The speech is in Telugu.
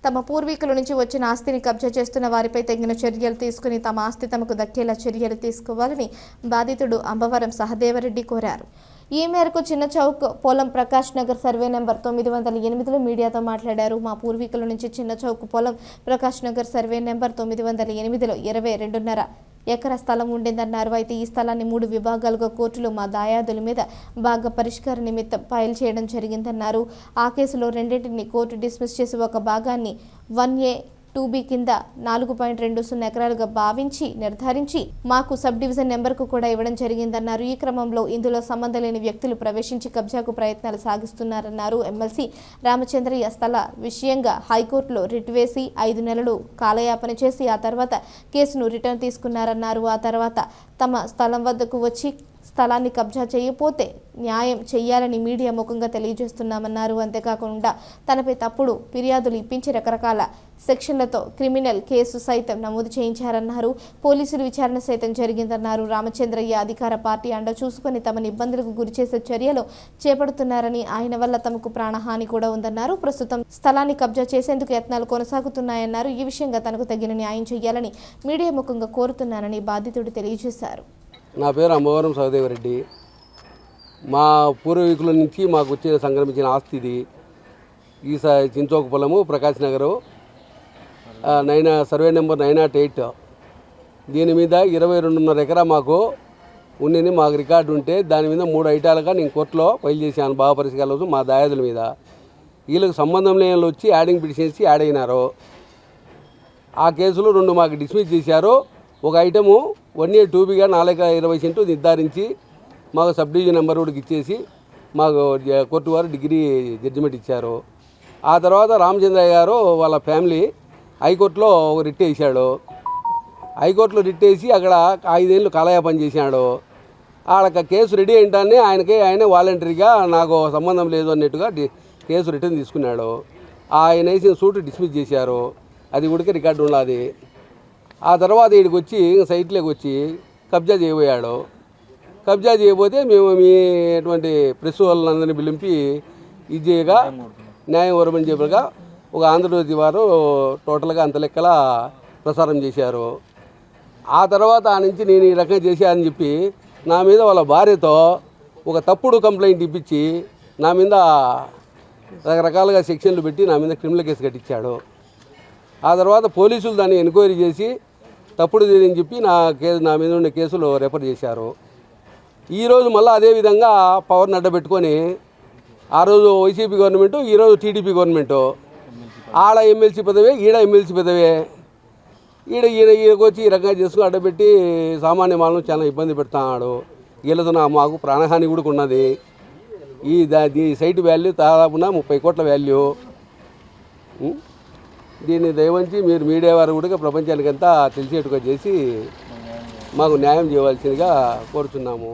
తమ పూర్వీకుల నుంచి వచ్చిన ఆస్తిని కబ్జా చేస్తున్న వారిపై తగిన చర్యలు తీసుకుని తమ ఆస్తి తమకు దక్కేలా చర్యలు తీసుకోవాలని బాధితుడు అంబవరం సహదేవరెడ్డి కోరారు. ఈ మేరకు చిన్న చౌక్ పొలం ప్రకాష్ నగర్ సర్వే నెంబర్ 908లో మీడియాతో మాట్లాడారు. మా పూర్వీకుల నుంచి చిన్న చౌక్ పొలం ప్రకాష్ నగర్ సర్వే నెంబర్ 908లో 22.5 ఎకరా స్థలం ఉండేదన్నారు. అయితే ఈ స్థలాన్ని 3 విభాగాలుగా కోర్టులో మా దాయాదుల మీద భాగ పరిష్కార నిమిత్తం ఫైల్ చేయడం జరిగిందన్నారు. ఆ కేసులో రెండింటిని కోర్టు డిస్మిస్ చేసి ఒక భాగాన్ని 1A 2B కింద 4.20 ఎకరాలుగా భావించి నిర్ధారించి మాకు సబ్ డివిజన్ నెంబర్కు కూడా ఇవ్వడం జరిగిందన్నారు. ఈ క్రమంలో ఇందులో సంబంధం లేని వ్యక్తులు ప్రవేశించి కబ్జాకు ప్రయత్నాలు సాగిస్తున్నారన్నారు. ఎమ్మెల్సీ రామచంద్రయ్య స్థల విషయంగా హైకోర్టులో రిట్ వేసి 5 నెలలు కాలయాపన చేసి ఆ తర్వాత కేసును రిటర్న్ తీసుకున్నారన్నారు. ఆ తర్వాత తమ స్థలం వద్దకు వచ్చి స్థలాన్ని కబ్జా చేయకపోతే న్యాయం చేయాలని మీడియా ముఖంగా తెలియజేస్తున్నామన్నారు. అంతేకాకుండా తనపై తప్పుడు ఫిర్యాదులు ఇప్పించి రకరకాల సెక్షన్లతో క్రిమినల్ కేసు సైతం నమోదు చేయించారన్నారు. పోలీసులు విచారణ సైతం జరిగిందన్నారు. రామచంద్రయ్య అధికార పార్టీ అండ చూసుకుని తమను ఇబ్బందులకు గురిచేసే చర్యలు చేపడుతున్నారని, ఆయన వల్ల తమకు ప్రాణహాని కూడా ఉందన్నారు. ప్రస్తుతం స్థలాన్ని కబ్జా చేసేందుకు యత్నాలు కొనసాగుతున్నాయన్నారు. ఈ విషయంగా తనకు తగిన న్యాయం చేయాలని మీడియా ముఖంగా కోరుతున్నానని బాధితుడు తెలియజేశారు. నా పేరు అంబవరం సహదేవరెడ్డి. మా పూర్వీకుల నుంచి మాకు వచ్చే సంక్రమించిన ఆస్తి ఇది. ఈ చించోక పొలము ప్రకాష్ నగరు సర్వే నెంబర్ 908. దీని మీద 22.5 ఎకరా మాకు ఉన్నింది. మాకు రికార్డు ఉంటే దాని మీద 3 ఐటాలుగా నేను కోర్టులో ఫైల్ చేశాను భావ పరిష్కారాల మా దాయాదుల మీద. వీళ్ళకి సంబంధం లేని వాళ్ళు వచ్చి యాడింగ్ పిటిషన్స్ యాడ్ అయినారు. ఆ కేసులో 2 మాకు డిస్మిస్ చేశారు. ఒక ఐటము 1A 2Bగా 420 సెంట్లు నిర్ధారించి మాకు సబ్ డివిజన్ నెంబర్ కూడా ఇచ్చేసి మాకు కోర్టు వారు డిగ్రీ జడ్జిమెంట్ ఇచ్చారు. ఆ తర్వాత రామచంద్రయ్య గారు వాళ్ళ ఫ్యామిలీ హైకోర్టులో ఒక రిట్ వేసాడు. హైకోర్టులో రిట్ వేసి అక్కడ 5 ఏళ్ళు కాలయాపన చేశాడు. ఆడ కేసు రెడీ అయింటానే ఆయన వాలంటరీగా నాకు సంబంధం లేదు అన్నట్టుగా కేసు రిటర్న్ తీసుకున్నాడు. ఆయన వేసిన సూట్ డిస్మిస్ చేశారు. అది కూడా రికార్డు ఉన్నది. ఆ తర్వాత వీడికి వచ్చి సైట్లోకి వచ్చి కబ్జా చేయబోయాడు. కబ్జా చేయబోతే మేము అటువంటి ప్రెస్ వాళ్ళందరినీ పిలిపి ఇది చేయగా న్యాయం వరమని చెప్పగా ఒక ఆంధ్రజ్యోతి వారు టోటల్గా అంత లెక్కల ప్రసారం చేశారు. ఆ తర్వాత ఆ నుంచి నేను ఈ రకంగా చేశానని చెప్పి నా మీద వాళ్ళ భార్యతో ఒక తప్పుడు కంప్లైంట్ ఇప్పించి నా మీద రకరకాలుగా సెక్షన్లు పెట్టి నా మీద క్రిమినల్ కేసు కట్టించాడు. ఆ తర్వాత పోలీసులు దాన్ని ఎంక్వైరీ చేసి తప్పుడు అని చెప్పి నా మీద ఉండే కేసులు రెఫర్ చేశారు. ఈరోజు మళ్ళీ అదేవిధంగా పవర్ని అడ్డబెట్టుకొని ఆ రోజు వైసీపీ గవర్నమెంటు, ఈరోజు టీడీపీ గవర్నమెంటు, ఆడ ఎమ్మెల్సీ పదవే ఈడ ఎమ్మెల్సీ పదవే ఈయనకి వచ్చి ఈ రకంగా చేసుకుని అడ్డబెట్టి సామాన్య మానవులను చాలా ఇబ్బంది పెడుతున్నాడు. వీళ్ళతో మాకు ప్రాణహాని కూడా ఉన్నది. ఈ సైట్ వాల్యూ దాదాపున 30 కోట్ల వాల్యూ. దీన్ని దయవంచి మీరు మీడియా వారు కూడా ప్రపంచానికంతా తెలిసేట్టుగా చేసి మాకు న్యాయం చేయవలసిందిగా కోరుతున్నాము.